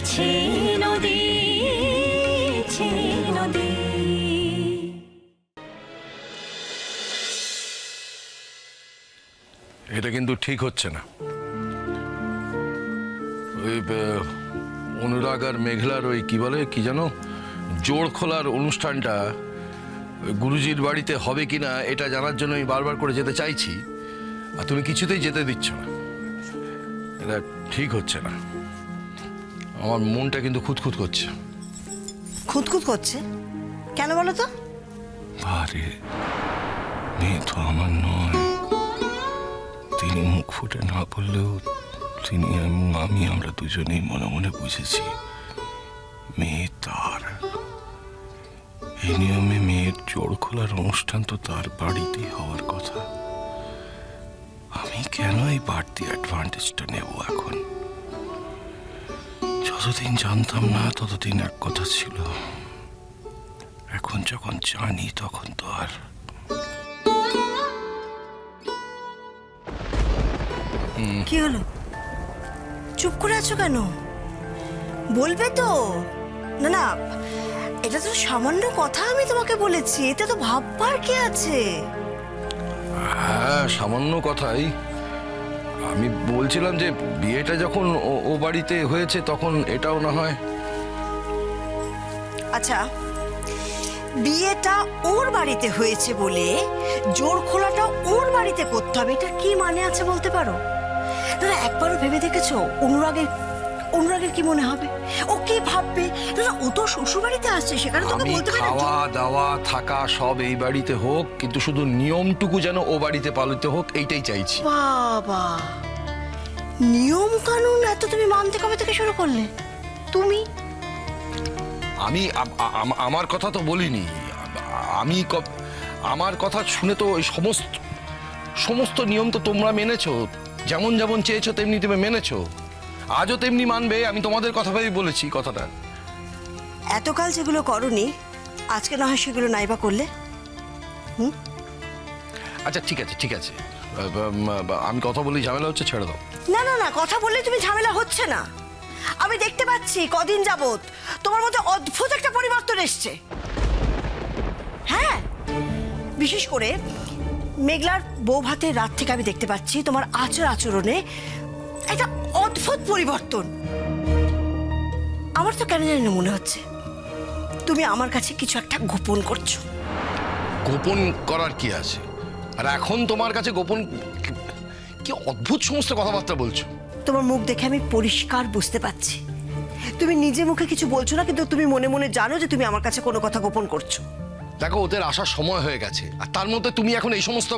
নদী নদী। এটা কিন্তু ঠিক হচ্ছে না। ওই অনুরাগ আর মেঘলার ওই কি বলে কি জানো জোড় খোলার অনুষ্ঠানটা গুরুজির বাড়িতে হবে কিনা এটা জানার জন্য আমি বারবার করে যেতে চাইছি, আর তুমি কিছুতেই যেতে দিচ্ছ না। এটা ঠিক হচ্ছে না। আমার মনটা কিন্তু খুঁতখুত করছে। খুঁতখুত করছে কেন বলো তো? আরে মেয়ে তো আমার নয়। তিনি মুখ ফুটে না বললেও তিনি এবং আমরা দুজনেই মনে মনে বুঝেছি মেয়ে তার। এই নিয়মে মেয়ের জোড় খোলার অনুষ্ঠান তো তার বাড়িতেই হওয়ার কথা। আমি কেন এই বাড়তি অ্যাডভান্টেজটা নেব এখন? যতদিন জানতাম না ততদিন এক কথা ছিল, এখন যখন জানি তখন তো আর। কি হলো, চুপ করে আছো কেন? বলবে তো? না না, এটা তো সামান্য কথা আমি তোমাকে বলেছি, এতে তো ভাববার কি আছে? হ্যাঁ সামান্য কথাই। আমি বলছিলাম যে বিয়েটা যখন ও বাড়িতে হয়েছে তখন এটাও না হয়। আচ্ছা, বিয়েটা ওর বাড়িতে হয়েছে বলে জোড় খোলাটা ওর বাড়িতে করতে হবে, এটা কি মানে আছে বলতে পারো? দাদা একবারও ভেবে দেখেছো অনুরাগের কি মনে হবে? ও কি ভাববে? দাদা ও তো শ্বশুর বাড়িতে আসছে, সেখানে তোকে আমি বলতে পারি খাওয়া দাওয়া থাকা সব এই বাড়িতে হোক, কিন্তু শুধু নিয়মটুকু যেন ও বাড়িতে পালিত হোক এইটাই চাইছি। বাবা, নিয়ম কানুন এত তুমি মানতে কবে থেকে শুরু করলে তুমি? আমি আমার কথা তো বলিনি। আমি আমার কথা শুনে তো ওই সমস্ত নিয়ম তো তোমরা মেনেছো, যেমন যেমন চেয়েছো তেমনি তুমি মেনেছো, আজও তেমনি মানবে। আমি তোমাদের কথা ভেবেই বলেছি কথাটা। এতকাল যেগুলো করনি আজকে না হয় সেগুলো নাইবা করলে? আচ্ছা ঠিক আছে ঠিক আছে, আমি কথা বলি ঝামেলা হচ্ছে, ছেড়ে দাও। না না না, কথা বললে তুমি ঝামেলা হচ্ছে না। আমি দেখতে পাচ্ছি কদিন যাবত তোমার মধ্যে অদ্ভুত একটা পরিবর্তন এসছে। হ্যাঁ, বিশেষ করে মেঘলার বউ ভাতের রাত থেকে আমি দেখতে পাচ্ছি তোমার আচরণে একটা অদ্ভুত পরিবর্তন। আমার তো কেন জানি না মনে হচ্ছে তুমি আমার কাছে কিছু একটা গোপন করছো। গোপন করার কি আছে? আর এখন তোমার কাছে গোপন কি অদ্ভুত সমস্ত কথাবার্তা বলছো। তোমার মুখ দেখে আমি পরিষ্কার বুঝতে পারছি তুমি নিজে মুখে কিছু বলছো না, কিন্তু তুমি মনে মনে জানো যে তুমি আমার কাছে কোনো কথা গোপন করছো। দেখো ওদের আসার সময় হয়ে গেছে, আর তার মধ্যে তুমি এখন এই সমস্ত